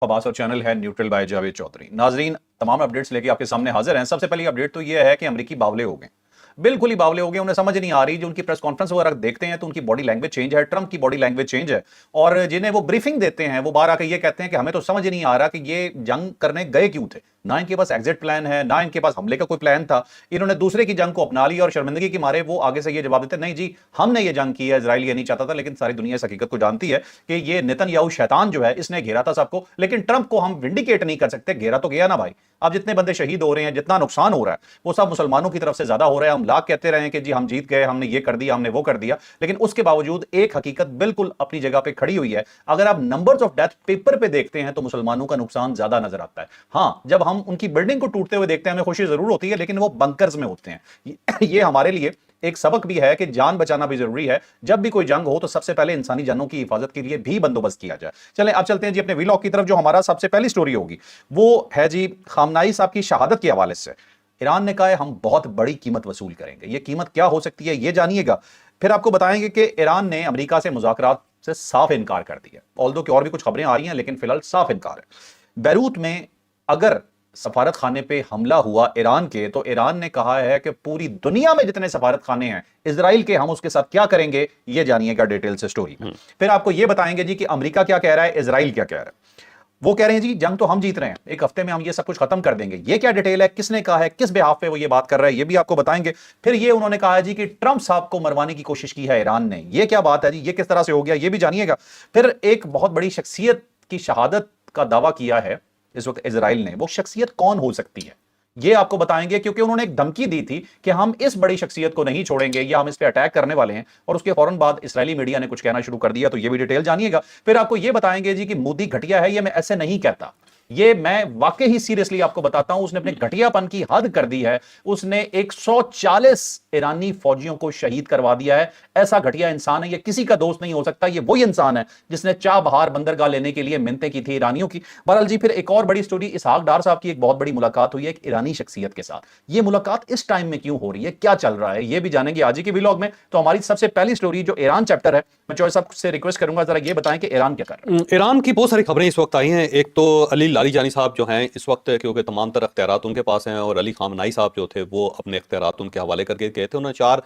अब्बास और चैनल है neutral bye Javed Chaudhary. नाजरीन, तमाम अपडेट्स लेके आपके सामने हाजिर हैं। सबसे पहली अपडेट तो ये है कि अमेरिकी बावले हो गए, बिल्कुल ही बावले हो गए। उन्हें समझ नहीं आ रही, जो उनकी प्रेस कॉन्फ्रेंस वगैरह देखते हैं तो उनकी बॉडी लैंग्वेज चेंज है, ट्रंप की बॉडी लैंग्वेज चेंज है। और जिन्हें वो ब्रीफिंग देते हैं वो बाहर आकर ये कहते हैं कि हमें तो समझ ही नहीं आ रहा कि ये जंग करने गए क्यों थे। ना इनके पास एग्जिट प्लान है, ना इनके पास हमले का कोई प्लान था। इन्होंने दूसरे की जंग को अपना लिया और शर्मिंदगी के मारे वो आगे से ये जवाब देते नहीं जी, हमने ये जंग की है, इजराइल ये नहीं चाहता था। लेकिन सारी दुनिया इस हकीकत को जानती है कि ये नेतन्याहू शैतान जो है, इसने घेरा था सबको। लेकिन ट्रंप को हम विंडिकेट नहीं कर सकते, घेरा तो गया ना भाई। अब जितने बंदे शहीद हो रहे हैं, जितना नुकसान हो रहा है, वो सब मुसलमानों की तरफ से ज्यादा हो रहा है। हम लाख कहते रहे कि जी हम जीत गए, हमने ये कर दिया, हमने वो कर दिया, लेकिन उसके बावजूद एक हकीकत बिल्कुल अपनी जगह पे खड़ी हुई है। अगर आप नंबर्स ऑफ डेथ पेपर पे देखते हैं तो मुसलमानों का नुकसान ज्यादा नजर आता है। हाँ, जब हम उनकी बिल्डिंग को टूटते हुए देखते हैं हमें खुशी जरूर होती है, लेकिन वो बंकर्स में होते हैं। ये हमारे लिए एक सबक भी है कि जान बचाना भी जरूरी है। जब भी कोई जंग हो तो सबसे पहले इंसानी जानों की हिफाजत के लिए भी बंदोबस्त किया जाए। चलें अब चलते हैं जी अपने व्लॉग की तरफ। जो हमारा सबसे पहली स्टोरी होगी वो है जी खामनाई साहब की शहादत के हवाले से। ईरान ने कहा है हम बहुत बड़ी कीमत वसूल करेंगे। ये कीमत क्या हो सकती है ये जानिएगा। फिर आपको बताएंगे कि ईरान ने अमेरिका से मुज़ाकरात से साफ इनकार कर दिया। ऑल्दो कि और भी कुछ खबरें आ रही हैं, लेकिन फिलहाल साफ इनकार है। बैरूत में अगर सफारत खाने पे हमला हुआ ईरान के, तो ईरान ने कहा है कि पूरी दुनिया में जितने सफारत खाने हैं इजराइल के, हम उसके साथ क्या करेंगे ये जानिएगा डिटेल से स्टोरी में। फिर आपको ये बताएंगे जी कि अमेरिका क्या कह रहा है, इजराइल क्या कह रहा है। वो कह रहे हैं जी जंग तो हम जीत रहे हैं, एक हफ्ते में हम ये सब कुछ खत्म कर देंगे। ये क्या डिटेल है, किसने कहा है, किस बिहाफ पे वो ये बात कर रहा है, ये भी आपको बताएंगे। फिर ये उन्होंने कहा है जी कि ट्रंप साहब को मरवाने की कोशिश की है ईरान ने। ये क्या बात है जी, ये किस तरह से हो गया, ये भी जानिएगा। फिर एक बहुत बड़ी शख्सियत की शहादत का दावा किया है इस वक्त इजराइल ने। वो शख्सियत कौन हो सकती है ये आपको बताएंगे, क्योंकि उन्होंने एक धमकी दी थी कि हम इस बड़ी शख्सियत को नहीं छोड़ेंगे या हम इस पे अटैक करने वाले हैं। और उसके फौरन बाद इस्राएली मीडिया ने कुछ कहना शुरू कर दिया, तो ये भी डिटेल जानिएगा। फिर आपको ये बताएंगे जी कि मोदी घटिया है, ये मैं ऐसे नहीं कहता, ये मैं वाकई ही सीरियसली आपको बताता हूं। उसने अपने घटियापन की हद कर दी है। उसने 140 ईरानी फौजियों को शहीद करवा दिया है। ऐसा घटिया इंसान है, ये किसी का दोस्त नहीं हो सकता। ये वही इंसान है जिसने चाबहार बंदरगाह लेने के लिए मिन्नतें की थी ईरानियों की। बहरहाल जी, फिर एक और बड़ी स्टोरी, इसहाक डार साहब की एक बहुत बड़ी मुलाकात हुई है एक ईरानी शख्सियत के साथ। ये मुलाकात इस टाइम में क्यों हो रही है, क्या चल रहा है, ये भी जानेंगे आज ही के व्लॉग में। तो हमारी सबसे पहली स्टोरी जो ईरान चैप्टर है, मैं चौधरी साहब से रिक्वेस्ट करूंगा जरा ये बताएं कि ईरान क्या कर रहा है। ईरान की बहुत सारी खबरें इस वक्त आई हैं। एक तो अली लारीजानी साहब जो हैं इस वक्त, क्योंकि तमाम तरह अख्तियारात उनके पास हैं, और अली खामनाई साहब जो थे वो अपने अख्तियारात उनके हवाले करके गए थे। उन्होंने 4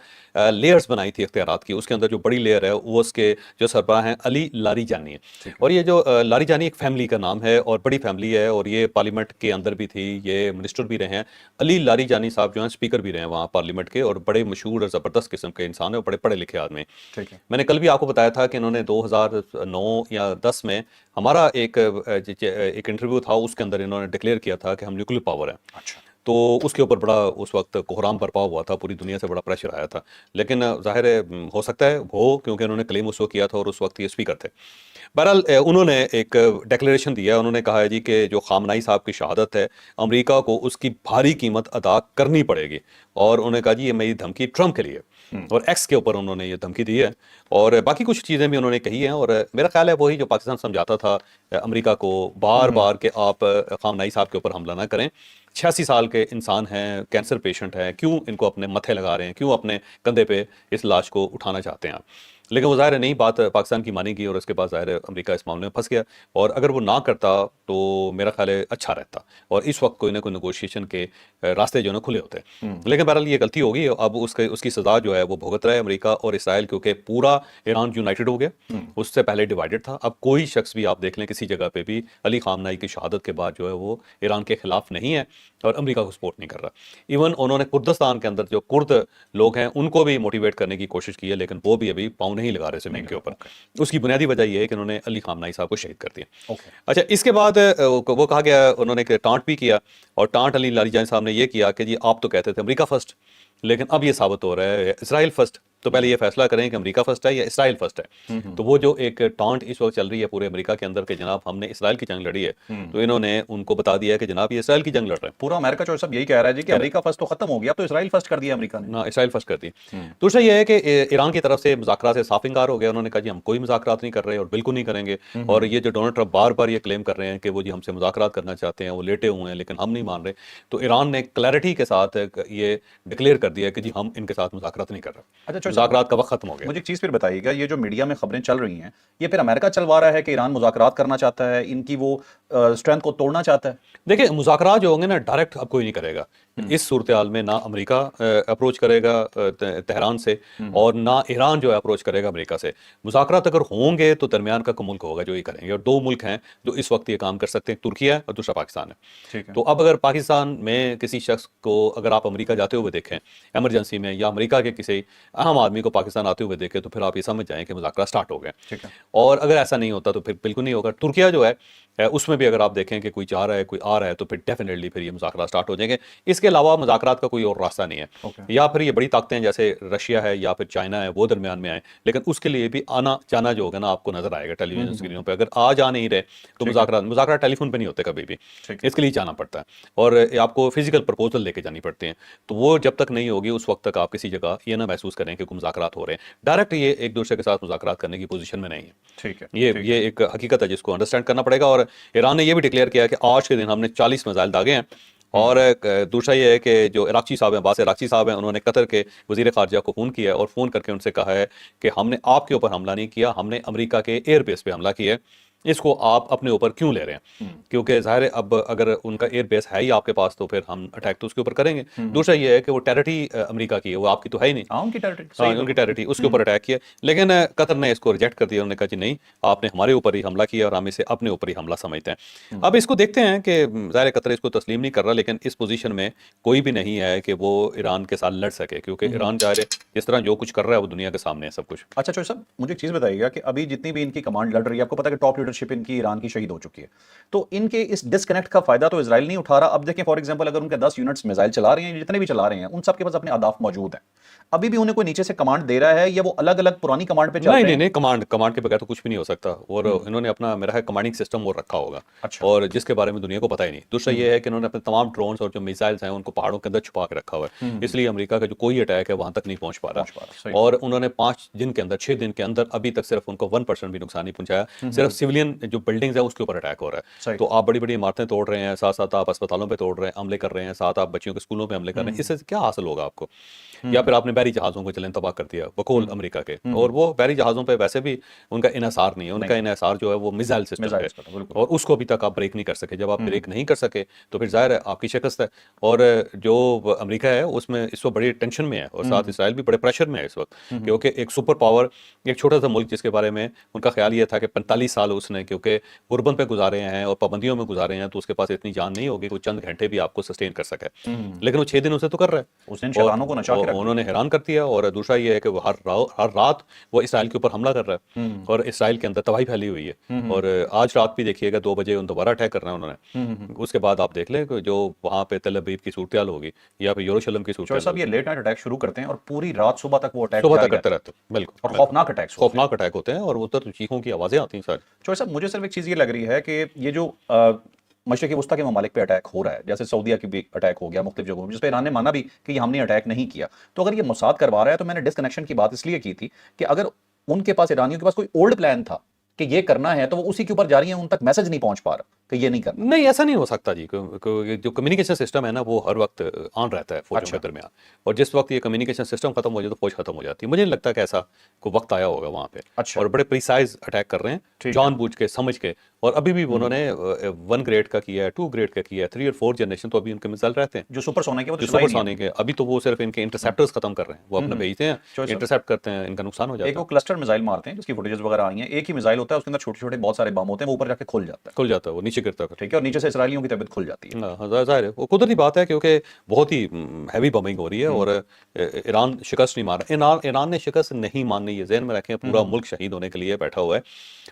लेयर्स बनाई थी अख्तियारात की। उसके अंदर जो बड़ी लेयर है वो उसके जो सरबराह हैं अली लारीजानी है। और ये जो लारीजानी एक फैमिली का नाम है और बड़ी फैमिली है, और ये पार्लियामेंट के अंदर भी थी, ये मिनिस्टर भी रहे हैं। अली लारीजानी साहब जो हैं स्पीकर भी रहे हैं वहाँ पार्लियामेंट के, और बड़े मशहूर और ज़बरदस्त किस्म के इंसान है और बड़े पढ़े लिखे आदमी। ठीक है। मैंने कल भी आपको बताया था कि इन्होंने 2009 या 10 में हमारा एक इंटरव्यू था, उसके अंदर इन्होंने डिक्लेयर किया था कि हम न्यूक्लियर पावर है। अच्छा। तो उसके ऊपर बड़ा उस वक्त कोहराम बरपा हुआ था, पूरी दुनिया से बड़ा प्रेशर आया था। लेकिन जाहिर है हो सकता है हो, क्योंकि उन्होंने क्लेम उस वक्त किया था और उस वक्त ये स्पीकर थे। बहरहाल उन्होंने एक डिक्लेरेशन दिया। उन्होंने कहा है जी कि जो खामनाई साहब की शहादत है, अमेरिका को उसकी भारी कीमत अदा करनी पड़ेगी। और उन्होंने कहा जी ये मेरी धमकी ट्रंप के लिए, और एक्स के ऊपर उन्होंने ये धमकी दी है। और बाकी कुछ चीज़ें भी उन्होंने कही हैं। और मेरा ख्याल है वही जो पाकिस्तान समझाता था अमेरिका को बार बार कि आप खामनाई साहब के ऊपर हमला ना करें। 86 साल के इंसान हैं, कैंसर पेशेंट हैं, क्यों इनको अपने मत्थे लगा रहे हैं, क्यों अपने कंधे पे इस लाश को उठाना चाहते हैं आप। लेकिन वो ज़ाहिर है नहीं बात पाकिस्तान की मानेगी, और उसके बाद ज़ाहिर है अमेरिका इस मामले में फंस गया। और अगर वो ना करता तो मेरा ख्याल है अच्छा रहता, और इस वक्त कोई ना कोई नेगोशिएशन के रास्ते जो है ना खुले होते। लेकिन बहरहाल ये गलती होगी। अब उसकी सज़ा जो है वो भुगत रहा है अमेरिका और इसराइल, क्योंकि पूरा ईरान यूनाइटेड हो गया, उससे पहले डिवाइडेड था। अब कोई शख्स भी आप देख लें किसी जगह पे भी अली खामनाई की शहादत के बाद जो है वो ईरान के खिलाफ नहीं है और अमेरिका को सपोर्ट नहीं कर रहा। इवन उन्होंने कुर्दिस्तान के अंदर जो कुर्द लोग हैं उनको भी मोटिवेट करने की कोशिश की है, लेकिन वो भी अभी पाँव नहीं लगा रहे ज़मीन के ऊपर। उसकी बुनियादी वजह यह है कि उन्होंने अली खामनाई साहब को शहीद कर दिया। अच्छा, इसके बाद वो कहा गया, उन्होंने एक टांट भी किया, और टांट अली लारीजानी साहब ने यह किया कि जी आप तो कहते थे अमेरिका फर्स्ट, लेकिन अब ये साबित हो रहा है इसराइल फर्स्ट। तो पहले ये फैसला करें कि अमेरिका फर्स्ट है या इसराइल फर्स्ट है। तो वो जो एक टॉन्ट इस वक्त चल रही है पूरे अमेरिका के अंदर कि जनाब हमने इसराइल की जंग लड़ी है, तो इन्होंने उनको बता दिया कि जनाब ये इसराइल की जंग लड़ रहे हैं। पूरा अमेरिका जो सब यही कह रहा है जी कि अमेरिका फर्स्ट तो खत्म हो गया, तो इसराइल फर्स्ट कर दिया अमेरिका ने। ना, इसराइल फर्स्ट कर दी। दूसरा ये है कि ईरान की तरफ से मुज़ाकरात से साफ इंकार हो गया। उन्होंने कहा जी हम कोई मुज़ाकरात नहीं कर रहे और बिल्कुल नहीं करेंगे। और ये जो डोनाल्ड ट्रंप बार बार ये क्लेम कर रहे हैं कि वो जी हमसे मुज़ाकरात करना चाहते हैं, वो लेटे हुए हैं, लेकिन हम नहीं मान रहे। तो ईरान ने क्लैरिटी के साथ ये डिक्लेयर कर दिया कि जी हम इनके साथ मुज़ाकरात नहीं कर रहे। अच्छा मुज़ाकरात का वक्त खत्म हो गया। मुझे एक चीज़ फिर बताइएगा, ये जो मीडिया में खबरें चल रही हैं, ये फिर अमेरिका चलवा रहा है कि ईरान मुज़ाकरात करना चाहता है, इनकी वो स्ट्रेंथ को तोड़ना चाहता है? देखिए, मुज़ाकरात जो होंगे ना, डायरेक्ट अब कोई नहीं करेगा। इस सूरत-ए-हाल में ना अमेरिका अप्रोच करेगा तेहरान से, और ना ईरान जो है अप्रोच करेगा अमेरिका से। मुज़ाकरात अगर होंगे तो दरमियान का मुल्क होगा जो ये करेंगे, और 2 मुल्क हैं जो इस वक्त ये काम कर सकते हैं, तुर्की है और दूसरा पाकिस्तान है। ठीक है। तो अब अगर पाकिस्तान में किसी शख्स को अगर आप अमेरिका जाते हुए देखें इमरजेंसी में, या अमेरिका के किसी अहम आदमी को पाकिस्तान आते हुए देखें, तो फिर आप ये समझ जाएँ कि मुज़ाकरात स्टार्ट हो गए। ठीक है। और अगर ऐसा नहीं होता तो फिर बिल्कुल नहीं होगा। तुर्किया जो है उसमें भी अगर आप देखें कि कोई जा रहा है, कोई आ रहा है, तो फिर डेफिनेटली फिर ये मुज़ाकरात स्टार्ट हो जाएंगे। इसके अलावा मुज़ाकरात का कोई और रास्ता नहीं है। ओके। या फिर ये बड़ी ताकतें जैसे रशिया है या फिर चाइना है, वो दरमियान में आए, लेकिन उसके लिए भी आना जाना जो होगा ना, आपको नजर आएगा टेलीविजन स्क्रीनों पे। अगर आ जा नहीं रहे तो मुज़ाकरात टेलीफोन पे नहीं होते कभी भी, ठीक है। इसके लिए जाना पड़ता है, और आपको फिजिकल प्रपोजल लेके जानी पड़ती है। तो वो जब तक नहीं होगी उस वक्त तक आप किसी जगह ये ना महसूस करें कि मुज़ाकरात हो रहे हैं। डायरेक्ट ये एक दूसरे के साथ मुज़ाकरात करने की पोजीशन में नहीं है। ठीक है। ये एक हकीकत है जिसको अंडरस्टैंड करना पड़ेगा। और ईरान ने ये भी डिक्लेयर किया कि आज के दिन हमने 40 मिसाइल दागे हैं। और दूसरा ये है कि जो इराक़ची साहब हैं, अब्बास इराक़ची साहब हैं, उन्होंने कतर के वज़ीर ख़ारजा को फ़ोन किया है और फ़ोन करके उनसे कहा है कि हमने आपके ऊपर हमला नहीं किया, हमने अमेरिका के एयरबेस पे हमला किया है, इसको आप अपने ऊपर क्यों ले रहे हैं? क्योंकि ज़ाहिर है अब अगर उनका एयरबेस है ही आपके पास तो फिर हम अटैक तो उसके ऊपर करेंगे। दूसरा ये है कि वो टेरिटरी अमेरिका की है, वो आपकी तो है ही नहीं। हाँ, उनकी टेरिटरी हाँ, सही उनकी टेरिटरी, उसके ऊपर अटैक किया, लेकिन कतर ने इसको रिजेक्ट कर दिया। उन्होंने कहा जी नहीं, आपने हमारे ऊपर ही हमला किया और हम इसे अपने ऊपर ही हमला समझते हैं। अब इसको देखते हैं कि ज़ाहिर है कतर इसको तस्लीम नहीं कर रहा, लेकिन इस पोजीशन में कोई भी नहीं है कि वो ईरान के साथ लड़ सके, क्योंकि ईरान ज़ाहिर है जिस तरह जो कुछ कर रहा है वो दुनिया के सामने है सब कुछ। अच्छा चौधरी साहब, मुझे एक चीज़ बताइएगा कि अभी जितनी भी इनकी कमांड लड़ रही है, आपको पता है कि टॉप लीडरशिप इनकी ईरान की शहीद हो चुकी है, तो इनके इस डिस्कनेक्ट का फायदा तो इजराइल नहीं उठा रहा। अब देखें फॉर एग्जांपल, अगर उनके 10 यूनिट्स मिसाइल चला रहे हैं, जितने भी चला रहे हैं, उन सब के पास अपने अहदाफ मौजूद हैं, अभी भी उन्हें कोई नीचे से कमांड दे रहा है या वो अलग अलग पुरानी कमांड पे चल नहीं रहे नहीं हैं? नहीं, कमांड के बगैर तो कुछ भी नहीं हो सकता। और इन्होंने अपना मेरा है कमांडिंग सिस्टम वो रखा होगा, अच्छा। और जिसके बारे में दुनिया को पता ही नहीं। दूसरा ये है कि इन्होंने अपने तमाम ड्रोन्स और जो मिसाइल्स हैं उनको पहाड़ों के अंदर छुपा के रखा हुआ है, इसलिए अमेरिका का जो कोई अटैक है वहां तक नहीं पहुंच पा रहा। सही। और उन्होंने 5 दिन के अंदर, 6 दिन के अंदर अभी तक सिर्फ उनको 1% भी नुकसान नहीं पहुंचाया। सिर्फ सिविलियन जो बिल्डिंग्स है उसके ऊपर अटैक हो रहा सही। है। तो आप बड़ी बड़ी इमारतें तोड़ रहे हैं, साथ साथ आप अस्पतालों पे तोड़ रहे हैं, हमले कर रहे हैं, साथ आप बच्चियों के स्कूलों पे हमले कर रहे हैं, इससे क्या हासिल होगा आपको? या फिर आपने बहरी जहाज़ों को चलन तबाह कर दिया बकौल अमेरिका के, और वो बहरी जहाज़ों पे वैसे भी उनका इन्हिसार नहीं है, उनका इन्हिसार जो है वो मिसाइल सिस्टम है, मिसाइल्स का, बिल्कुल। और उसको अभी तक आप ब्रेक नहीं कर सके। जब आप ब्रेक नहीं कर सके तो फिर ज़ाहिर है आपकी शिकस्त है। और जो अमेरिका है उसमें इस वक्त बड़ी टेंशन में है, और साथ इसराइल भी बड़े प्रेशर में है इस वक्त, क्योंकि एक सुपर पावर, एक छोटा सा मुल्क जिसके बारे में उनका ख्याल ये था कि 45 साल उसने क्योंकि गुर्बत पे गुजारे हैं और पाबंदियों में गुजारे हैं, तो उसके पास इतनी जान नहीं होगी कि वो चंद घंटे भी आपको सस्टेन कर सके, लेकिन वो 6 दिन उसे तो कर रहा है। उसने इन शैतानों को नचा के रख दिया। उन्होंने हैरान कर दिया। और दूसरा ये है कि वो हर रात वो इसराइल के ऊपर हमला कर रहा है, और इसराइल के अंदर तबाही फैली हुई है। और आज रात भी देखिएगा 2 बजे उन दोबारा अटैक करना है उन्होंने। उसके बाद आप देख लें कि जो वहाँ पे तल अवीव की सूरत-ए-हाल होगी या फिर यरूशलेम की चौधरी सूरत-ए-हाल साहब, ये होगी, लेट नाइट अटैक शुरू करते हैं और पूरी रात सुबह तक वो अटैक सुबह जारी तक करते रहते हैं, रहते हैं। बिल्कुल, और बिल्कुल। खौफनाक अटैक्स होते हैं। खौफनाक अटैक होते हैं, और उधर चीखों की आवाज़ें आती हैं सारी। चौधरी साहब, मुझे सिर्फ एक चीज़ ये लग रही है कि ये जो मशरिक़ वस्ता के ममालिक पे अटैक हो रहा है, जैसे सऊदीया की भी अटैक हो गया मुख्तलिफ जगहों में, जिस पे ईरान ने माना भी कि हमने अटैक नहीं किया, तो अगर ये मोसाद करवा रहा है, तो मैंने डिसकनेक्शन की बात इसलिए की थी कि अगर उनके पास, ईरानियों के पास कोई ओल्ड प्लान था कि ये करना है, तो वो उसी के ऊपर जा रही है, उन तक मैसेज नहीं पहुंच पा रहा कि ये नहीं करना। नहीं, ऐसा नहीं हो सकता जी। जो कम्युनिकेशन सिस्टम है ना वो हर वक्त ऑन रहता है फौजों अच्छा। के दरमियान, और जिस वक्त ये कम्युनिकेशन सिस्टम खत्म हो जाए तो फौज खत्म हो जाती है। मुझे नहीं लगता कि ऐसा कोई वक्त आया होगा वहाँ पे। अच्छा। और बड़े प्रिसाइज अटैक कर रहे हैं, ठीक है। जानबूझ के, समझ के। और अभी भी उन्होंने 1 ग्रेड का किया है, 2 ग्रेड का किया है, 3 और 4 जनरेशन तो अभी उनके मिसाइल रहते हैं जो सुपरसोनिक है वो तो जो चलाई नहीं है। सुपरसोनिक है। अभी तो वो सिर्फ इनके इंटरसेप्टर्स खत्म कर रहे हैं, वो अपने भेजते हैं, चौधरी साहब, इंटरसेप्ट करते हैं, इनका नुकसान हो एक जाता वो है, क्लस्टर मिसाइल मारते हैं जिसकी फुटेजेस वगैरह आई हैं, एक ही मिसाइल होता है, उसके अंदर छोटे छोटे बहुत सारे बम होते हैं, वो ऊपर जाके खुल जाता है, खुल जाता है, वो नीचे गिरता है। ठीक है, और नीचे से इसराइलियों की तबीयत खुल जाती है। हाँ, ज़ाहिर है वो कुदरती बात है, क्योंकि बहुत ही हैवी बमिंग हो रही है, और ईरान शिकस्त नहीं मार रहा। ईरान ने शिकस्त नहीं माननी, ये ज़हन में रखें। पूरा मुल्क शहीद होने के लिए बैठा हुआ है,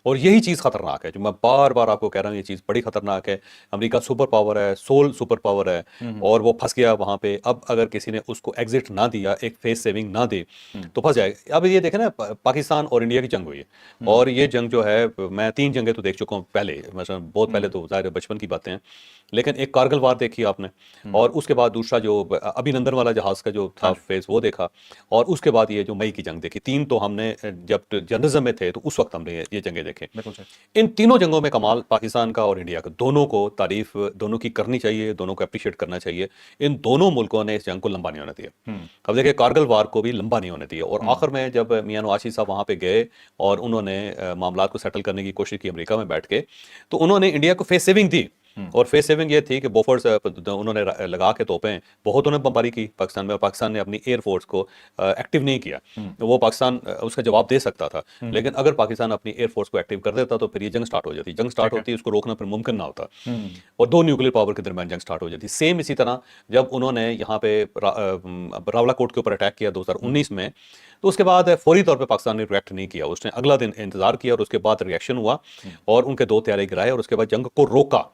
और यही चीज़ खतरनाक है, जो मैं बार बार आपको कह रहा हूँ, ये चीज़ बड़ी खतरनाक है। अमेरिका सुपर पावर है, सोल सुपर पावर है, और वो फंस गया वहाँ पे। अब अगर किसी ने उसको एग्जिट ना दिया, एक फेस सेविंग ना दे, तो फंस जाएगा। अब ये देखें ना, पाकिस्तान और इंडिया की जंग हुई है, और ये जंग जो है, मैं 3 जंगें तो देख चुका हूँ पहले, मतलब बहुत पहले तो तो ज़ाहिर है बचपन की बातें हैं, लेकिन एक कारगिल वार देखी आपने, और उसके बाद दूसरा जो अभिनंदन वाला जहाज़ का जो था फेज़ वो देखा, और उसके बाद ये जो मई की जंग देखी। 3 तो हमने जब जर्नलिज्म में थे तो उस वक्त हमने ये जंगें देखें। बिल्कुल सही। इन तीनों जंगों में कमाल पाकिस्तान का और इंडिया का, दोनों को तारीफ दोनों की करनी चाहिए, दोनों को अप्रिशिएट करना चाहिए। इन दोनों मुल्कों ने इस जंग को लंबा नहीं होने दिया। अब देखिए कारगिल वार को भी लंबा नहीं होने दिया, और आखिर में जब मियां नवाज शरीफ साहब वहाँ पे गए और उन्होंने मामला को सेटल करने की कोशिश की अमेरिका में बैठ के, तो उन्होंने इंडिया को फेस सेविंग दी। और फेस सेविंग ये थी कि बोफोर्स उन्होंने लगा के तोपें बहुत उन्होंने बमबारी की पाकिस्तान में, और पाकिस्तान ने अपनी एयरफोर्स को एक्टिव नहीं किया। वो पाकिस्तान उसका जवाब दे सकता था, लेकिन अगर पाकिस्तान अपनी एयरफोर्स को एक्टिव कर देता तो फिर ये जंग स्टार्ट हो जाती। जंग स्टार्ट होती, उसको रोकना फिर मुमकिन ना होता, और दो न्यूक्लियर पावर के दरमियान जंग स्टार्ट हो जाती। सेम इसी तरह जब उन्होंने यहाँ पे रावलाकोट के ऊपर अटैक किया 2019 में, तो उसके बाद फौरी तौर पे पाकिस्तान ने रिएक्ट नहीं किया, उसने अगला दिन इंतजार किया और उसके बाद रिएक्शन हुआ और उनके 2 तैयारे गिराए और उसके बाद जंग को रोका।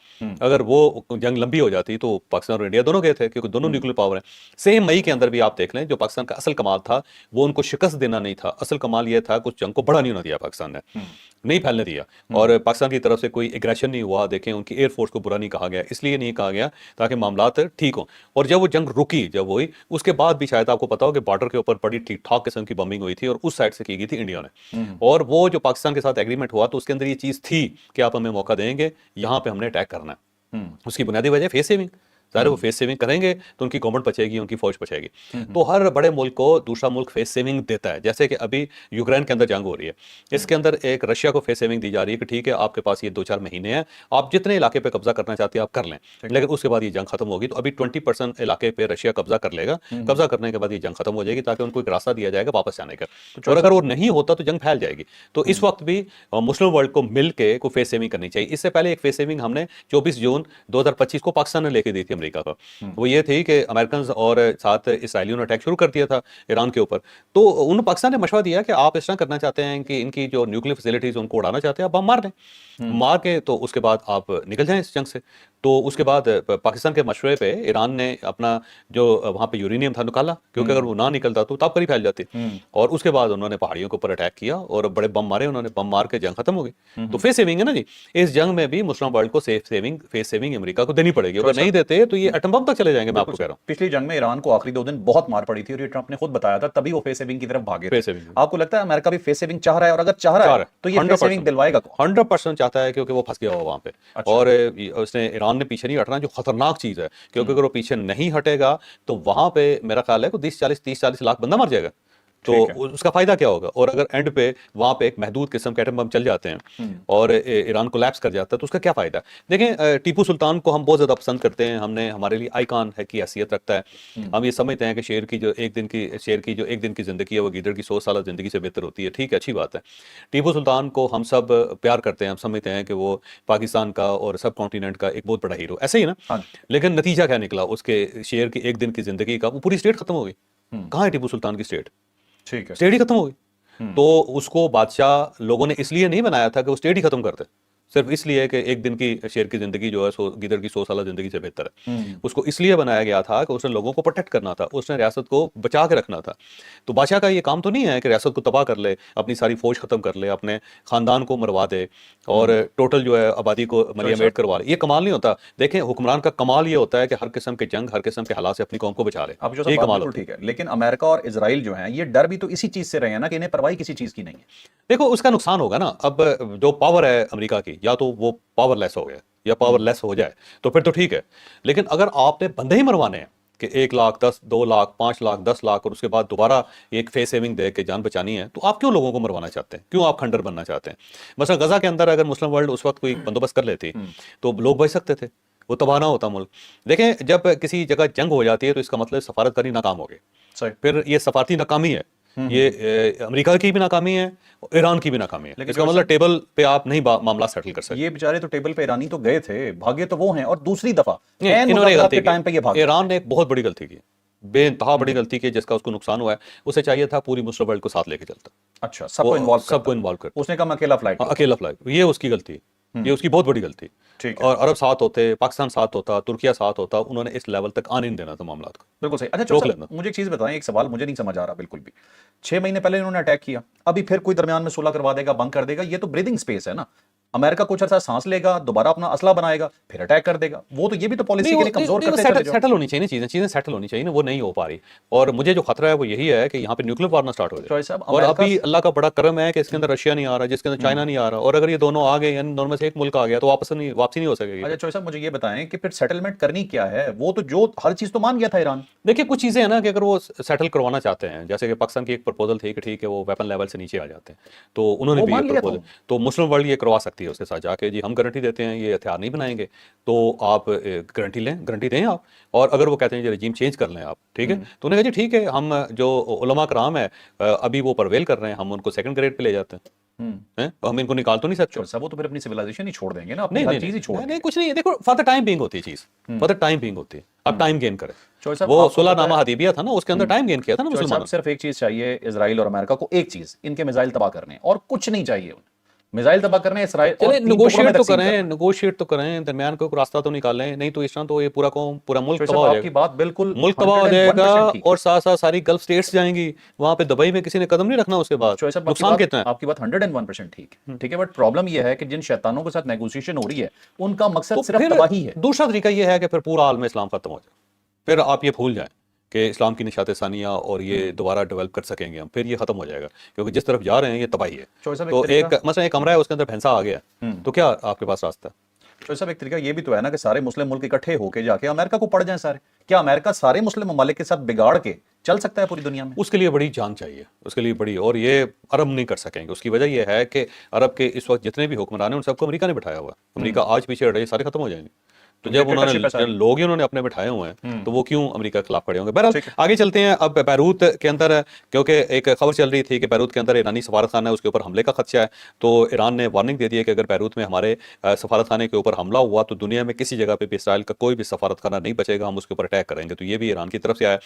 अगर वो जंग लंबी हो जाती तो पाकिस्तान और इंडिया दोनों गए थे, क्योंकि दोनों न्यूक्लियर पावर है। सेम मई के अंदर भी आप देख लें, जो पाकिस्तान का असल कमाल था वो उनको शिकस्त देना नहीं था, असल कमाल ये था कुछ जंग को बड़ा नहीं होने दिया, पाकिस्तान ने नहीं फैलने दिया, और पाकिस्तान की तरफ से कोई एग्रेशन नहीं हुआ। देखें, उनकी एयरफोर्स को बुरा नहीं कहा गया, इसलिए नहीं कहा गया ताकि मामलात ठीक हो। और जब वो जंग रुकी, जब हुई, उसके बाद भी शायद आपको पता हो कि बॉर्डर के ऊपर बड़ी ठीक ठाक किस्म की बम्बिंग हुई थी और उस साइड से की गई थी इंडिया ने। और वो जो पाकिस्तान के साथ एग्रीमेंट हुआ तो उसके अंदर ये चीज थी कि आप हमें मौका देंगे, यहां पे हमने अटैक करना है। उसकी बुनियादी वजह फेस सेविंग, सारे वो फेस सेविंग करेंगे तो उनकी गवर्नमेंट बचेगी, उनकी फौज बचेगी। तो हर बड़े मुल्क को दूसरा मुल्क फेस सेविंग देता है। जैसे कि अभी यूक्रेन के अंदर जंग हो रही है, इसके अंदर एक रशिया को फेस सेविंग दी जा रही है कि ठीक है, आपके पास ये 2-4 महीने हैं, आप जितने इलाके पे कब्जा करना चाहते हैं आप कर लें, लेकिन उसके बाद ये जंग खत्म होगी। तो अभी 20% इलाके पे रशिया कब्जा कर लेगा, कब्जा करने के बाद ये जंग खत्म हो जाएगी, ताकि उनको एक रास्ता दिया जाएगा वापस जाने का। और अगर वो नहीं होता तो जंग फैल जाएगी। तो इस वक्त भी मुस्लिम वर्ल्ड को मिल के को फेस सेविंग करनी चाहिए। इससे पहले एक फेस सेविंग हमने 24 जून 2025 को पाकिस्तान ने लेके दी थी अमेरिका को। वो ये थी कि अमेरिकन और साथ इसराइलियों ने अटैक शुरू कर दिया था ईरान के ऊपर, तो उन्होंने पाकिस्तान ने मशवरा दिया कि आप इस तरह करना चाहते हैं कि इनकी जो न्यूक्लियर फैसिलिटीज उनको उड़ाना चाहते हैं, आप मार दें, मार के तो उसके बाद आप निकल जाएं इस जंग से। तो उसके बाद पाकिस्तान के मशवरे पे ईरान ने अपना जो वहां पे यूरेनियम था निकाला, क्योंकि अगर वो ना निकलता तो तापकरी फैल जाती। और उसके बाद उन्होंने पहाड़ियों के ऊपर अटैक किया और बड़े बम मारे उन्होंने, बम मार के जंग खत्म हो गई। तो फेस सेविंग है ना जी, इस जंग में भी मुस्लिम वर्ल्ड को फेस सेविंग अमेरिका को देनी पड़ेगी। अगर नहीं देते तो ये एटम बम तक चले जाएंगे, मैं आपको कह रहा हूं। पिछली जंग में ईरान को आखिरी 2 दिन बहुत मार पड़ी थी और ये ट्रंप ने खुद बताया था, तभी वो फेस सेविंग की तरफ भागे थे। फेस सेविंग, आपको लगता है अमेरिका भी फेस सेविंग चाह रहा है? और अगर चाह रहा है तो ये फेस सेविंग दिलवाएगा कौन? 100% चाहता है, क्योंकि वो फंस गया हुआ वहां पे। अच्छा। और उसने, ईरान ने पीछे नहीं हटना, जो खतरनाक चीज है, क्योंकि अगर वो पीछे नहीं हटेगा तो वहां पे मेरा ख्याल है कि 30-40 लाख बंदा मर जाएगा। तो उसका फायदा क्या होगा? और अगर एंड पे वहां पे एक महदूद किस्म के एटम बम चल जाते हैं और ईरान कोलैप्स कर जाता है तो उसका क्या फायदा? देखें, टीपू सुल्तान को हम बहुत ज्यादा पसंद करते हैं, हमने हमारे लिए आइकॉन है की हैसियत रखता है। हम ये समझते हैं कि शेर की जो एक दिन की जिंदगी है वो गीदड़ की 100 साल जिंदगी से बेहतर होती है। ठीक है, अच्छी बात है। टीपू सुल्तान को हम सब प्यार करते हैं, हम समझते हैं कि वो पाकिस्तान का और सब कॉन्टिनेंट का एक बहुत बड़ा हीरो, ऐसे ही ना। लेकिन नतीजा क्या निकला उसके शेर की एक दिन की जिंदगी का? वो पूरी स्टेट खत्म हो गई। कहाँ है टीपू सुल्तान की स्टेट? ठीक है, स्टेट ही खत्म हो गई। तो उसको बादशाह लोगों ने इसलिए नहीं बनाया था कि वो स्टेट ही खत्म कर दे, सिर्फ इसलिए कि एक दिन की शेर की जिंदगी जो है गिदड़ की 100 साल जिंदगी से बेहतर है। उसको इसलिए बनाया गया था कि उसने लोगों को प्रोटेक्ट करना था, उसने रियासत को बचा के रखना था। तो बादशाह का ये काम तो नहीं है कि रियासत को तबाह कर ले, अपनी सारी फौज खत्म कर ले, अपने खानदान को मरवा दे और टोटल जो है आबादी को मलियामेट करवा ले। ये कमाल नहीं होता। देखें, हुक्मरान का कमाल ये होता है कि हर किस्म के जंग, हर किस्म के हालात से अपनी कौम को बचा ले। अब जो ये कमाल बिल्कुल ठीक है, लेकिन अमेरिका और इजराइल जो है ये डर भी तो इसी चीज से रहे हैं ना, कि इन्हें परवाही किसी चीज की नहीं है। देखो, उसका नुकसान होगा ना। अब जो पावर है अमेरिका की, या तो वो पावरलेस हो गया या पावरलेस हो जाए तो फिर तो ठीक है। लेकिन अगर आपने बंदे ही मरवाने हैं कि 1 लाख 10, 2 लाख, 5 लाख, 10 लाख और उसके बाद दोबारा एक फेस सेविंग दे के जान बचानी है, तो आप क्यों लोगों को मरवाना चाहते हैं? क्यों आप खंडर बनना चाहते हैं? मसला गजा के अंदर अगर मुस्लिम वर्ल्ड उस वक्त कोई बंदोबस्त कर लेती तो लोग बच सकते थे, वो तबाह ना होता मुल्क। देखें, जब किसी जगह जंग हो जाती है तो इसका मतलब सफारतकारी नाकाम हो गई। फिर ये सफारती नाकामी है, ये अमेरिका की भी नाकामी है, ईरान की भी नाकामी है। इसका मतलब टेबल पे आप नहीं मामला सेटल कर सकते। ये बेचारे तो टेबल पे ईरानी तो गए थे, भागे तो वो हैं, और दूसरी दफा इन्होंने गलती टाइम पे ये भागे। ईरान ने एक बहुत बड़ी गलती की, बेइंतहा बड़ी गलती की, जिसका उसको नुकसान हुआ है। उसे चाहिए था पूरी मुस्लिम वर्ल्ड को साथ लेके चलता। अच्छा, सबको इन्वॉल्व कर। उसने कहा अकेला फ्लाइट, अकेला फ्लाइट, ये उसकी गलती, ये उसकी बहुत बड़ी गलती। ठीक है। और अरब साथ होते, पाकिस्तान साथ होता, तुर्किया साथ होता, उन्होंने इस लेवल तक आने नहीं देना था मामला को। बिल्कुल सही। अच्छा, मुझे एक चीज बताएं, एक सवाल मुझे नहीं समझ आ रहा बिल्कुल भी। 6 महीने पहले इन्होंने अटैक किया, अभी फिर कोई दरमियान में सुलह करवा देगा, बंद कर देगा, ये तो ब्रीदिंग स्पेस है ना। अमेरिका कुछ अर्सा सांस लेगा, दोबारा अपना असला बनाएगा, फिर अटैक कर देगा। वो तो ये भी तो पॉलिसी के लिए कमजोर करते चले जाओ। सेटल होनी चाहिए ना, चीजें सेटल होनी चाहिए ना, वो नहीं हो पा रही। और मुझे जो खतरा है वो यही है कि यहाँ पे न्यूक्लियर वार ना स्टार्ट हो चौधरी जाए। साहब, और अमेरिका अभी अल्लाह का बड़ा करम है कि इसके अंदर रशिया नहीं आ रहा, जिसके अंदर चाइना नहीं आ रहा, और अगर ये दोनों आ गए यानी दोनों में से एक मुल्क आ गया तो वापसी नहीं हो सकेगी। अच्छा चौधरी साहब, मुझे ये बताएं कि फिर सेटलमेंट करनी क्या है? वो तो जो हर चीज तो मान गया था ईरान। देखिए कुछ चीज़ें हैं ना कि अगर वो सेटल करवाना चाहते हैं, जैसे कि पाकिस्तान की एक प्रपोजल थी कि ठीक है वो वेपन लेवल से नीचे आ जाते हैं, तो उन्होंने वो भी ये मान लिया प्रपोजल, था। तो मुस्लिम वर्ल्ड ये करवा सकती है उसके साथ जाके, जी हम गारंटी देते हैं ये हथियार नहीं बनाएंगे, तो आप गारंटी लें, गारंटी दें आप। और अगर वो कहते हैं ये रजीम चेंज कर लें आप, ठीक है, तो उन्होंने कहा जी ठीक है, हम जो उलमा कराम है अभी वो परवेल कर रहे हैं, हम उनको सेकंड ग्रेड पे ले जाते हैं, हम इनको निकाल तो नहीं सकते। चौधरी साहब, वो तो फिर अपनी सिविलाइजेशन ही छोड़ देंगे ना, अपनी नहीं हर नहीं चीज ही छोड़ नहीं, देंगे। कुछ नहीं है, देखो फॉर द टाइम बीइंग होती है चीज़, फॉर द टाइम बीइंग होती है, आप टाइम गेन करें। चौधरी साहब, वो आपको पता सुलहनामा है, हदीबिया था ना, उसके अंदर टाइम गेन किया था ना चौधरी साहब, मुसलमानों। सिर्फ एक चीज चाहिए इजराइल और अमेरिका को, एक चीज, इनके मिसाइल तबाह करने, और कुछ नहीं चाहिए उन्हें। मिसाइल तबाह करने इसराइल, और चले 3 टुकड़ों में तकसीम करना। नेगोशिएट तो करें, दरमियान को रास्ता तो निकालें, नहीं तो इस तरह तो ये पूरा पूरा मुल्क चौधरी तबाह साहब, हो आपकी जाएगा। बात बिल्कुल मुल्क तबाह हो जाएगा 101% ठीक है। और साथ साथ सारी गल्फ स्टेट्स जाएंगी, वहां पे दुबई में किसी ने कदम नहीं रखना उसके बाद, चौधरी साहब, नुकसान कितना है। आपकी बात 101% ठीक है, ठीक है, बट प्रॉब्लम यह है कि जिन शैतानों के साथ नेगोशिएशन हो रही है, उनका मकसद तो सिर्फ फिर तबाही है। दूसरा तरीका ये है कि फिर पूरा आलम इस्लाम खत्म हो जाए, फिर आप ये भूल जाएं कि इस्लाम की निशात सानिया और ये दोबारा डेवलप कर सकेंगे हम, फिर ये खत्म हो जाएगा, क्योंकि जिस तरफ जा रहे हैं ये तबाही है। चौधरी साहब, तो एक तरीका, एक मसला एक कमरा है उसके अंदर भैंसा आ गया, तो क्या आपके पास रास्ता है? चौधरी साहब, एक तरीका ये भी तो है ना कि सारे मुस्लिम मुल्क इकट्ठे होके जाके अमेरिका को पड़ जाएं सारे। क्या अमेरिका सारे मुस्लिम ममालिक के साथ बिगाड़ के चल सकता है पूरी दुनिया में? उसके लिए बड़ी जान चाहिए, उसके लिए बड़ी, और ये अरब नहीं कर सकेंगे। उसकी वजह यह है कि अरब के इस वक्त जितने भी हुक्मरान हैं उन सबको अमेरिका ने बिठाया हुआ है। अमेरिका आज पीछे हट रही है, सारे खत्म हो जाएंगे। तो जब उन्होंने डिक्टेटरशिप है जब सारी। लोग ही उन्होंने अपने बिठाए हुए हैं, तो वो क्यों अमेरिका के खिलाफ खड़े होंगे? बहरहाल आगे चलते हैं। अब बैरूत के अंदर, क्योंकि एक खबर चल रही थी कि बैरूत के अंदर ईरानी सफारत खाना है, उसके ऊपर हमले का खदशा है, तो ईरान ने वार्निंग दे दी है कि अगर बैरूत में हमारे सफारत खाने के ऊपर हमला हुआ तो दुनिया में किसी जगह पे भी इसराइल का कोई भी सफारत खाना नहीं बचेगा, हम उसके ऊपर अटैक करेंगे। तो ये भी ईरान की तरफ से आया।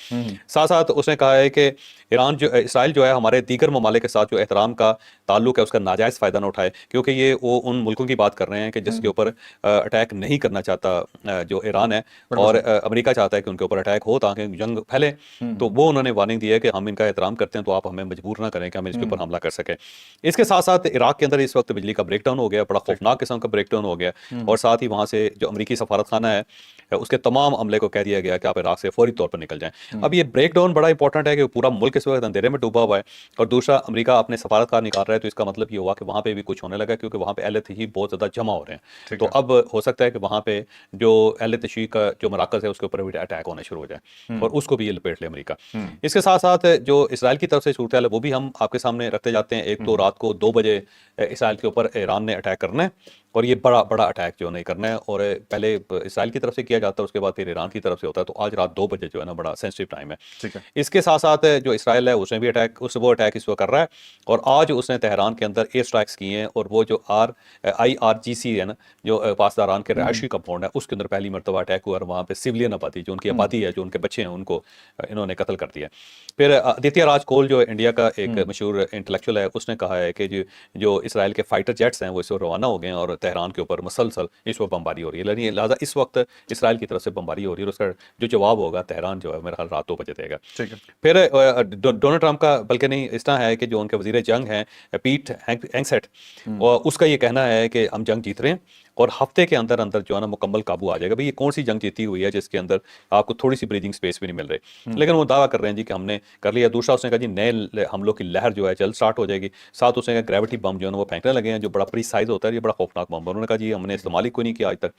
साथ साथ उसने कहा है कि इसराइल जो है हमारे दीगर ममालिक के साथ जो एहतराम का ताल्लुक है उसका नाजायज़ फ़ायदा न उठाए, क्योंकि ये वो उन मुल्कों की बात कर रहे हैं कि जिसके ऊपर अटैक नहीं करना चाहता जो ईरान है, और अमेरिका चाहता है कि उनके ऊपर अटैक हो ताकि जंग फैले। तो वो उन्होंने वार्निंग दी है कि हम इनका एहतराम करते हैं, तो आप हमें मजबूर ना करें कि हम इसके ऊपर हमला कर सकें। इसके साथ साथ इराक के अंदर इस वक्त बिजली का ब्रेकडाउन हो गया, बड़ा खौफनाक किस्म का ब्रेकडाउन हो गया, और साथ ही वहाँ से जो अमरीकी सफारत खाना है उसके तमाम अमले को कह दिया गया कि आप इराक से फौरी तौर पर निकल जाएं। अब ये ब्रेकडाउन बड़ा इंपॉर्टेंट है कि पूरा मुल्क इस वक्त अंधेरे में डूबा हुआ है, और दूसरा अमेरिका अपने सफारतकार निकाल रहा है, तो इसका मतलब ये हुआ कि वहाँ पे भी कुछ होने लगा, क्योंकि वहाँ पे अहले तशी बहुत ज़्यादा जमा हो रहे हैं। तो अब हो सकता है कि वहाँ पे जो अहले तशी का जो मराकज़ है उसके ऊपर भी अटैक होना शुरू हो जाए, और उसको भी ये लपेट ले अमेरिका। इसके साथ साथ जो इसराइल की तरफ से सूरत है वो भी हम आपके सामने रखते जाते हैं। एक तो रात को 2 बजे इसराइल के ऊपर ईरान ने अटैक करना है, और ये बड़ा बड़ा अटैक जो नहीं करना है, और पहले इसराइल की तरफ से किया जाता है, उसके बाद फिर ईरान की तरफ से होता है। तो आज रात 2 बजे जो है ना बड़ा सेंसिटिव टाइम है। ठीक है। इसके साथ साथ जो इसराइल है उसने भी वो अटैक इस वक्त कर रहा है, और आज उसने तेहरान के अंदर एयर स्ट्राइक्स किए हैं, और वो जो IRGC है ना, जो पासदारान के रहायशी कंपाउंड है, उसके अंदर पहली मरतबा अटैक हुआ, और वहाँ पे सिविलियन आबादी जो उनकी आबादी है, जो उनके बच्चे हैं, उनको इन्होंने कत्ल कर दिया। फिर आदित्य राज कोल जो इंडिया का एक मशहूर इंटेलेक्चुअल है, उसने कहा है कि जो इसराइल के फाइटर जेट्स हैं वो इस वक्त रवाना हो गए हैं, और तेहरान के ऊपर मसलसल इस वक्त बमबारी हो रही है। लिहाजा इस वक्त इसराइल की तरफ से बमबारी हो रही है, और उसका जो जवाब होगा तेहरान जो है मेरा ख्याल रात 2 बजे देगा। ठीक है। फिर डोनाल्ड ट्रंप का, बल्कि नहीं, इस तरह है कि जो उनके वजीर जंग हैं पीट हेंगसेट, और उसका ये कहना है कि हम जंग जीत रहे हैं, और हफ्ते के अंदर अंदर जो है ना मुकम्मल काबू आ जाएगा। भाई ये कौन सी जंग जीती हुई है जिसके अंदर आपको थोड़ी सी ब्रीदिंग स्पेस भी नहीं मिल रही, लेकिन वो दावा कर रहे हैं जी कि हमने कर लिया। दूसरा उसने कहा जी नए हमलों की लहर जो है जल्द स्टार्ट हो जाएगी। साथ उसने कहा ग्रेविटी बम जो है ना वो फेंकने लगे हैं, जो बड़ा प्रीसाइज होता है, ये बड़ा खौफनाक बम। उन्होंने कहा जी हमने इस्तेमाल ही कोई नहीं किया आज तक,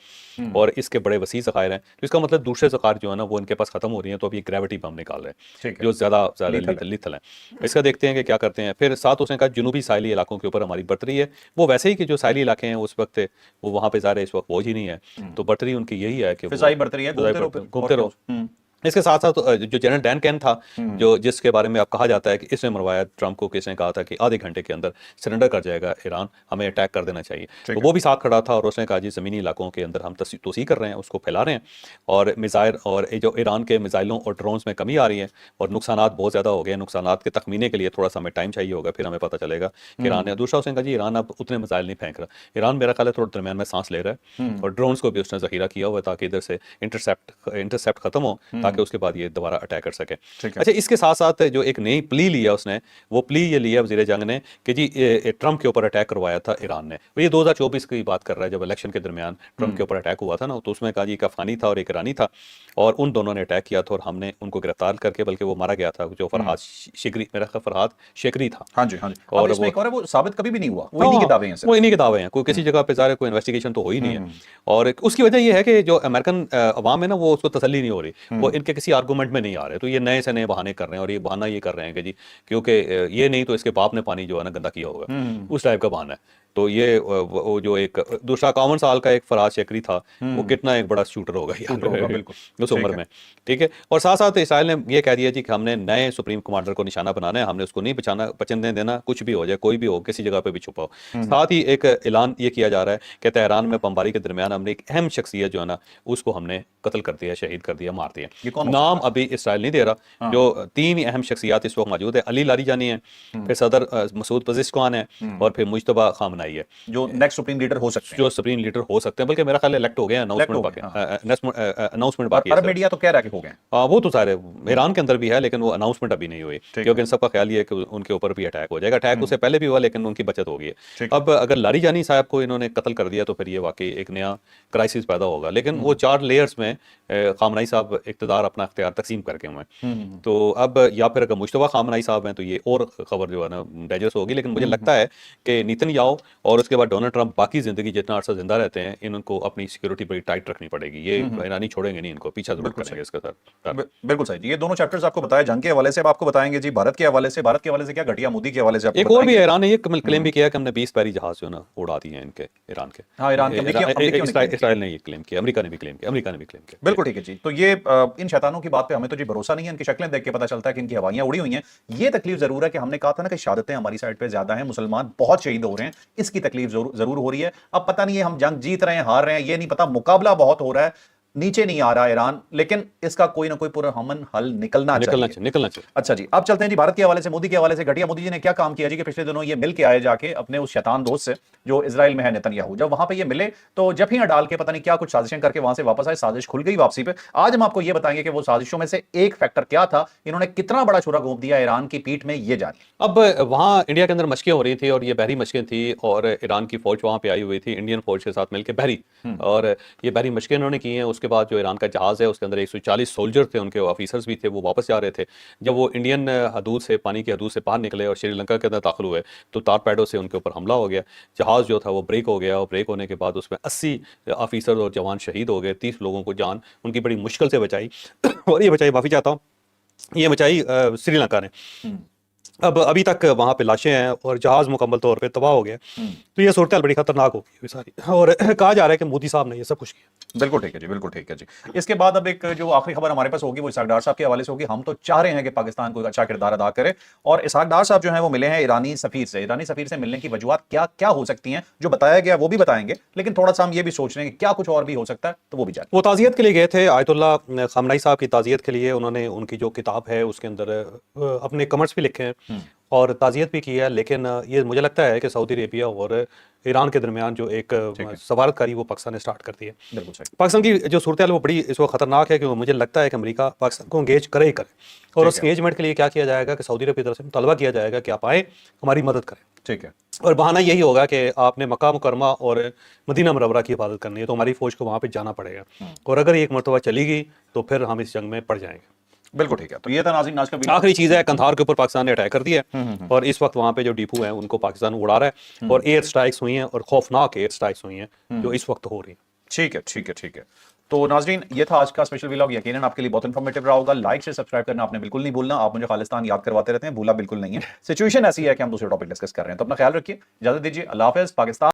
और इसके बड़े वसी ज़खायर हैं। तो इसका मतलब दूसरे ज़खायर जो है ना वो इनके पास खत्म हो रही हैं, तो अब ये ग्रेविटी बम निकाल रहे हैं जो ज़्यादा लिथल है। इसका देखते हैं कि क्या करते हैं। फिर साथ उसने कहा जुनूबी साहली इलाकों के ऊपर हमारी बर्तरी है। वो वैसे ही कि जो साहली इलाके हैं उस वक्त वो वहाँ पे ज़ाहिर है इस वक्त फौज ही नहीं है, तो बर्तरी उनकी यही है कि फिजाई बर्तरी है, घूमते रहो। इसके साथ साथ जो जनरल डैन कैन था, जो जिसके बारे में अब कहा जाता है कि इसने मरवाया ट्रंप को, किसने कहा था कि आधे घंटे के अंदर सरेंडर कर जाएगा ईरान, हमें अटैक कर देना चाहिए, तो वो भी साथ खड़ा था, और उसने कहा जी ज़मीनी इलाकों के अंदर हम तोसी कर रहे हैं, उसको फैला रहे हैं, और मिसाइल और जो ईरान के मिसाइलों और ड्रोन्स में कमी आ रही है, और नुकसानात बहुत ज़्यादा हो गए। नुकसानात के तखमीने के लिए थोड़ा सा हमें टाइम चाहिए होगा, फिर हमें पता चलेगा कि ईरान है। दूसरा उसने कहा जी ईरान अब उतने मिसाइल नहीं फेंक रहा, ईरान मेरा ख्याल है थोड़ा दरमियान में सांस ले रहा है, और ड्रोन्स को भी उसने ज़खीरा किया हुआ है ताकि इधर से इंटरसेप्ट खत्म हो, ताकि ताकि उसके बाद ये दोबारा अटैक कर सके। ठीक है। अच्छा, इसके साथ साथ जो एक नई प्ली लिया उसने, वो प्ली ये लिया वज़ीर जंग ने कि जी ट्रंप के ऊपर अटैक करवाया था ईरान ने। ये 2024 की बात कर रहा है, जब इलेक्शन के दरमियान ट्रंप के ऊपर अटैक हुआ था ना, तो उसमें कहा जी एक अफगानी था और एक ईरानी था, और उन दोनों ने अटैक किया था और हमने उनको गिरफ्तार करके, बल्कि वो मारा गया था, जो फरहाद शिकरी, मेरा ख्याल फरहाद शेखरी था। हाँ जी, हाँ जी। और अब इसमें वो एक और है, वो साबित कभी भी नहीं हुआ, वो इन्हीं के दावे हैं वो सिर्फ। इन्हीं के दावे हैं, कोई किसी जगह पे ज़ाहिर है कोई इन्वेस्टिगेशन तो हो ही नहीं है। और उसकी वजह ये है कि जो अमेरिकन अवाम है ना, वो उसको तसल्ली नहीं हो रही, वो इनके किसी आर्गूमेंट में नहीं आ रहे, तो ये नए से नए बहाने कर रहे हैं, और ये बहाना ये कर रहे हैं कि जी क्योंकि ये नहीं तो इसके बाप ने पानी जो है ना गंदा किया होगा, उस टाइप का बहाना है। तो ये वो जो एक दूसरा 51 साल का एक फराज शेखरी था, वो कितना एक बड़ा शूटर होगा शूटर होगा, बिल्कुल। उस ठीक उम्र है। में। ठीक है। और साथ साथ इसराइल ने ये कह दिया जी कि हमने नए सुप्रीम कमांडर को निशाना बनाना है, हमने उसको नहीं बचने देना, कुछ भी हो जाए, कोई भी हो, किसी जगह पे भी छुपा हो। साथ ही एक ऐलान ये किया जा रहा है कि तेहरान में बमबारी के दरमियान हमने एक अहम शख्सियत जो है ना, उसको हमने कत्ल कर दिया, शहीद कर दिया, मार दिया। ये कौन हो नाम अभी इसराइल नहीं दे रहा। जो 3 अहम शख्सियात इस वक्त मौजूद है, अली लारीजानी है, फिर सदर मसूद पज़ेश्कियान है, और फिर मुज्तबा खामनाई है, जो नेक्स्ट सुप्रीम लीडर हो सकते हैं, जो सुप्रीम लीडर हो सकते हैं, बल्कि मेरा ख्याल इलेक्ट हो गए, अनाउंसमेंट बाकी अनाउंसमेंट बाकी है अरब सर। मीडिया तो कह रहा है कि हो गए। वो तो सारे ईरान के अंदर भी है, लेकिन वो अनाउंसमेंट अभी नहीं हुई, क्योंकि इन सबका ख्याल ये है कि उनके ऊपर भी अटैक हो जाएगा। अटैक उससे पहले भी हुआ, लेकिन उनकी बचत हो गई है। ठीक अब अगर लारीजानी साहब को इन्होंने कत्ल कर दिया, तो फिर ये वाकई एक नया क्राइसिस पैदा होगा। लेकिन वो 4 लेयर्स में खामनाई साहब इक़्तिदार अपना इख्तियार तकसीम करके हुए हैं, तो अब या फिर अगर मुश्तबा खामनाई साहब हैं, तो ये और खबर जो है ना डेंजरस होगी। लेकिन मुझे लगता है कि नेतन्याहू और उसके बाद डोनाल्ड ट्रंप बाकी जिंदगी जितना अर्सा जिंदा रहते हैं, इनको अपनी सिक्योरिटी बड़ी टाइट रखनी पड़ेगी। ये ईरानी छोड़ेंगे नहीं, इनको पीछा जरूर करेंगे इसके साथ। बिल्कुल सही जी। ये दोनों चैप्टर्स आपको बताया जंग के हवाले से, अब आपको बताएंगे जी भारत के हवाले से। भारत के हवाले से क्या, घटिया मोदी के हवाले से आपको एक और भी बताएंगे। ईरान ने ये क्लेम भी किया कि हमने 20 बैरी जहाज जो है ना उड़ा दिए हैं इनके, ईरान के। हाँ, ईरान के, इसराइल ने ये क्लेम किया, अमेरिका ने भी क्लेम किया, अमेरिका ने भी क्लेम किया। बिल्कुल ठीक है जी। तो ये इन शैतानों की बात पे हमें तो जी भरोसा नहीं है, इनकी शक्लें देख के पता चलता है कि इनकी हवाइयां उड़ी हुई हैं। ये तकलीफ जरूर है कि हमने कहा था ना कि शहादतें हमारी साइड पे ज्यादा हैं, मुसलमान बहुत शहीद हो रहे हैं, इसकी तकलीफ जरूर हो रही है। अब पता नहीं है हम जंग जीत रहे हैं, हार रहे हैं, ये नहीं पता, मुकाबला बहुत हो रहा है, नीचे नहीं आ रहा ईरान, लेकिन इसका कोई ना कोई पुरअमन हल निकलना चाहिए। अच्छा जी, अब चलते हैं जी भारत के हवाले से, मोदी के हवाले से। घटिया मोदी जी ने क्या काम किया जी कि पिछले दिनों ये मिल के आए जाके अपने उस शैतान दोस्त से जो इजराइल में है, नेतन्याहू। जब वहां पे ये मिले तो जफियां डाल के पता नहीं क्या कुछ साजिशें करके वहां से वापस आए, साजिश खुल गई वापसी पे। आज हम आपको ये बताएंगे कि वो साजिशों में से एक फैक्टर क्या था, इन्होंने कितना बड़ा छुरा घोंप दिया ईरान की पीठ में, ये जानिए। अब वहाँ इंडिया के अंदर मशकें हो रही थी, और ये बहरी मशकें थी, और ईरान की फौज वहाँ पे आई हुई थी इंडियन फौज के साथ मिलकर बहरी, और ये बहरी मशकें इन्होंने की हैं। उसके बाद जो ईरान का जहाज है उसके अंदर 140 सोल्जर थे, उनके ऑफिसर्स भी थे, वो वापस जा रहे थे। जब वो इंडियन हदूद से, पानी की हदूद से बाहर निकले और श्रीलंका के अंदर दाखिल हुए, तो टारपेडो से उनके ऊपर हमला हो गया। जहाज जो था वो ब्रेक हो गया, और ब्रेक होने के बाद उसमें 80 ऑफिसर और जवान शहीद हो गए, 30 लोगों को जान उनकी बड़ी मुश्किल से बचाई और ये बचाई, माफी चाहता हूँ, ये बचाई श्रीलंका ने। अब अभी तक वहां पे लाशें हैं और जहाज मुकम्मल तौर पे तबाह हो गया। तो ये सूरत बड़ी खतरनाक हो गई सारी, और कहा जा रहा है कि मोदी साहब ने ये सब कुछ किया। बिल्कुल ठीक है जी, बिल्कुल ठीक है जी। इसके बाद अब एक जो आखिरी खबर हमारे पास होगी वो इसहाक डार साहब के हवाले से होगी। हम तो चाह रहे हैं कि पाकिस्तान कोई अच्छा किरदार अदा करे, और इसहाक डार साहब जो हैं वो मिले हैं ईरानी सफीर से। ईरानी सफीर से मिलने की वजूहत क्या क्या हो सकती हैं, जो बताया गया वो भी बताएंगे, लेकिन थोड़ा सा हम ये भी सोच रहे हैं कि क्या कुछ और भी हो सकता है, तो वो भी जाने। वो ताज़ियत के लिए गए थे, आयतुल्ला खामनाई साहब की ताज़ियत के लिए। उन्होंने उनकी जो किताब है उसके अंदर अपने कमेंट्स भी लिखे हैं और ताज़ियत भी की है। लेकिन ये मुझे लगता है कि सऊदी अरेबिया और ईरान के दरमियान जो एक सवारतकारी वो पाकिस्तान ने स्टार्ट कर दी है। बिल्कुल सही। पाकिस्तान की जो सूरत है वो बड़ी इस वक्त खतरनाक है, क्योंकि मुझे लगता है कि अमेरिका पाकिस्तान को एंगेज करे ही करे, और उस एंगेजमेंट के लिए क्या किया जाएगा कि सऊदी अरब की तरफ से मुतालबा किया जाएगा कि आप आए, हमारी मदद करें। ठीक है। और बहाना यही होगा कि आपने मक्का मुकरमा और मदीना मुनव्वरा की हिफाजत करनी है, तो हमारी फौज को वहाँ पे जाना पड़ेगा, और अगर एक मरतबा चली गई तो फिर हम इस जंग में पड़ जाएंगे। बिल्कुल ठीक है। तो ये था नाज़रीन आज का वीडियो। आखिरी चीज़ है, कंधार के ऊपर पाकिस्तान ने अटैक कर दिया है, और इस वक्त वहाँ पे जो डिपो है उनको पाकिस्तान उड़ा रहा है, और एयर स्ट्राइक्स हुई हैं, और खौफनाक एयर स्ट्राइक्स हुई हैं जो इस वक्त हो रही हैं। ठीक है, ठीक है, ठीक है। तो नाज़रीन ये था आज का स्पेशल व्लॉग, यकीनन आपके लिए बहुत इन्फॉर्मेटिव रहा होगा। लाइक से सब्सक्राइब करना आपने बिल्कुल नहीं भूलना। आप मुझे खालिस्तान याद करवाते रहते हैं, भूला बिल्कुल नहीं है। सिचुएशन ऐसी है कि हम दूसरे टॉपिक डिस्कस कर रहे हैं, तो अपना ख्याल रखिए, इजाजत दीजिए, अल्लाह हाफिज़। पाकिस्तान